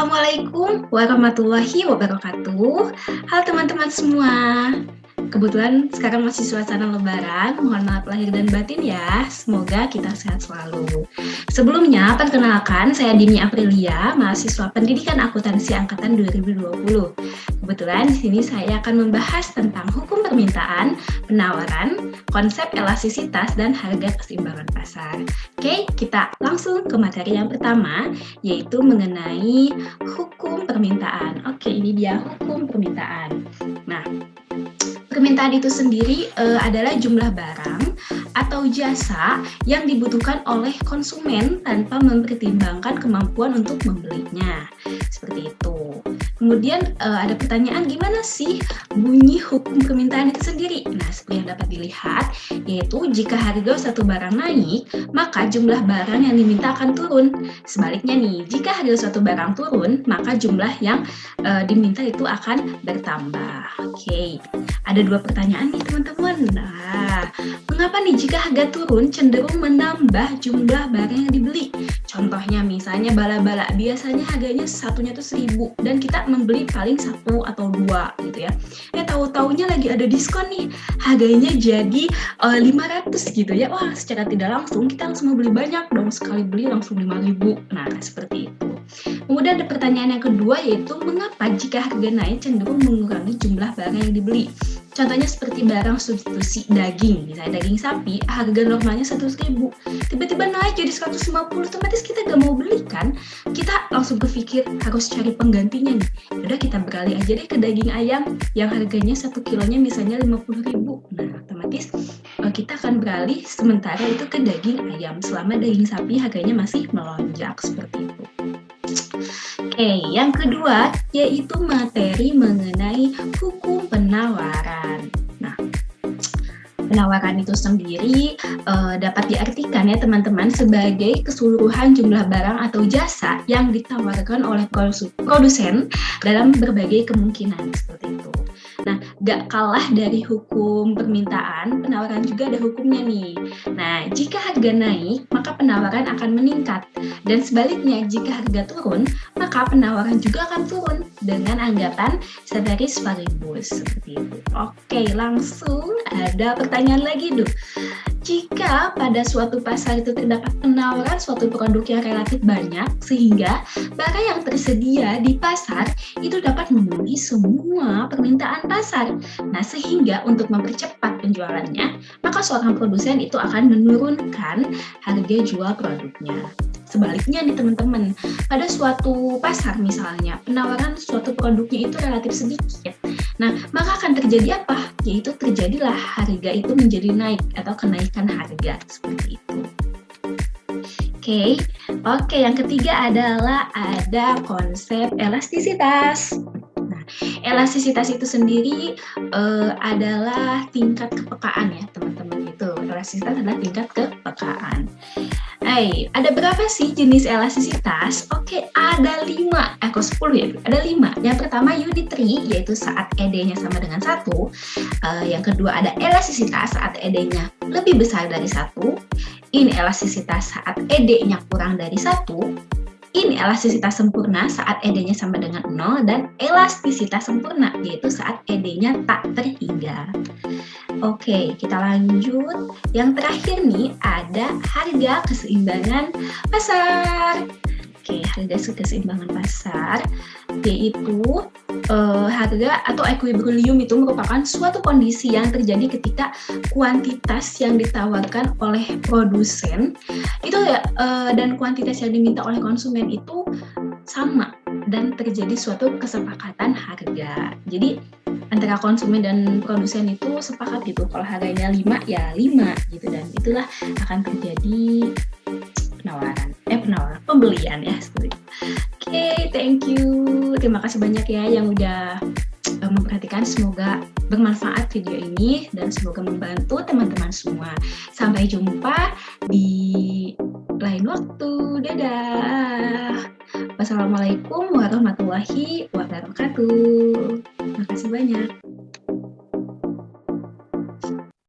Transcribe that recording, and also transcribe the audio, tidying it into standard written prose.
Assalamualaikum warahmatullahi wabarakatuh. Halo teman-teman semua. Kebetulan sekarang masih suasana lebaran, mohon maaf lahir dan batin ya. Semoga kita sehat selalu. Sebelumnya, perkenalkan saya Dini Aprilia, mahasiswa Pendidikan Akuntansi angkatan 2020. Kebetulan di sini saya akan membahas tentang hukum permintaan, penawaran, konsep elastisitas, dan harga keseimbangan pasar. Oke, kita langsung ke materi yang pertama, yaitu mengenai hukum permintaan. Oke, ini dia hukum permintaan. Nah, permintaan itu sendiri adalah jumlah barang atau jasa yang dibutuhkan oleh konsumen tanpa mempertimbangkan kemampuan untuk membelinya. Seperti itu. Kemudian ada pertanyaan, gimana sih bunyi hukum permintaan itu sendiri? Nah, seperti yang dapat dilihat, yaitu jika harga satu barang naik, maka jumlah barang yang diminta akan turun. Sebaliknya nih, jika harga suatu barang turun, maka jumlah yang diminta itu akan bertambah. Oke, ada dua pertanyaan nih teman-teman. Nah, mengapa nih jika harga turun cenderung menambah jumlah barang yang dibeli? Contohnya misalnya bala-bala, biasanya harganya satunya tuh 1.000 dan kita membeli paling 1 atau 2 gitu ya. Tahu-taunya lagi ada diskon nih, harganya jadi 500 gitu ya. Wah, secara tidak langsung kita langsung mau beli banyak dong, sekali beli langsung 5.000. Nah, seperti itu. Kemudian ada pertanyaan yang kedua, yaitu mengapa jika harga naik cenderung mengurangi jumlah barang yang dibeli? Contohnya seperti barang substitusi daging, misalnya daging sapi, harga normalnya 100.000, tiba-tiba naik jadi 150, otomatis kita gak mau beli kan? Kita langsung berpikir harus cari penggantinya nih. Udah kita beralih aja deh ke daging ayam yang harganya 1 kilonya misalnya 50.000. Nah, otomatis kita akan beralih sementara itu ke daging ayam selama daging sapi harganya masih melonjak seperti itu. Oke, yang kedua yaitu materi mengenai hukum penawaran. Nah, penawaran itu sendiri dapat diartikan ya teman-teman sebagai keseluruhan jumlah barang atau jasa yang ditawarkan oleh produsen dalam berbagai kemungkinan seperti itu. Nah, gak kalah dari hukum permintaan, penawaran juga ada hukumnya nih. Nah, jika harga naik, maka penawaran akan meningkat. Dan sebaliknya, jika harga turun, maka penawaran juga akan turun dengan anggapan ceteris paribus. Seperti itu. Oke, langsung ada pertanyaan lagi, Duh. Jika pada suatu pasar itu terdapat penawaran suatu produk yang relatif banyak, sehingga barang yang tersedia di pasar itu dapat memenuhi semua permintaan pasar. Nah, sehingga untuk mempercepat penjualannya, maka seorang produsen itu akan menurunkan harga jual produknya. Sebaliknya nih teman-teman, pada suatu pasar misalnya, penawaran suatu produknya itu relatif sedikit. Nah, maka akan terjadi apa? Yaitu terjadilah harga itu menjadi naik atau kenaikan harga seperti itu. Oke, yang ketiga adalah ada konsep elastisitas. Nah, elastisitas itu sendiri adalah tingkat kepekaan ya teman-teman itu. Elastisitas adalah tingkat kepekaan. Ada berapa sih jenis elastisitas? Oke, ada 5, 10 ya, ada 5. Yang pertama unitary, yaitu saat ED-nya sama dengan 1. Yang kedua ada elastisitas saat ED-nya lebih besar dari 1. Ini elastisitas saat ED-nya kurang dari 1. Ini elastisitas sempurna saat ED-nya sama dengan 0, dan elastisitas sempurna, yaitu saat ED-nya tak terhingga. Oke, kita lanjut. Yang terakhir nih ada harga keseimbangan pasar. Oke, harga keseimbangan pasar yaitu harga atau equilibrium itu merupakan suatu kondisi yang terjadi ketika kuantitas yang ditawarkan oleh produsen itu dan kuantitas yang diminta oleh konsumen itu sama dan terjadi suatu kesepakatan harga. Jadi antara konsumen dan produsen itu sepakat gitu, kalau harganya 5 ya 5 gitu, dan itulah akan terjadi pembelian ya seperti itu. Oke, thank you. Terima kasih banyak ya yang udah memperhatikan. Semoga bermanfaat video ini dan semoga membantu teman-teman semua. Sampai jumpa di lain waktu. Dadah. Wassalamualaikum warahmatullahi wabarakatuh. Terima kasih banyak.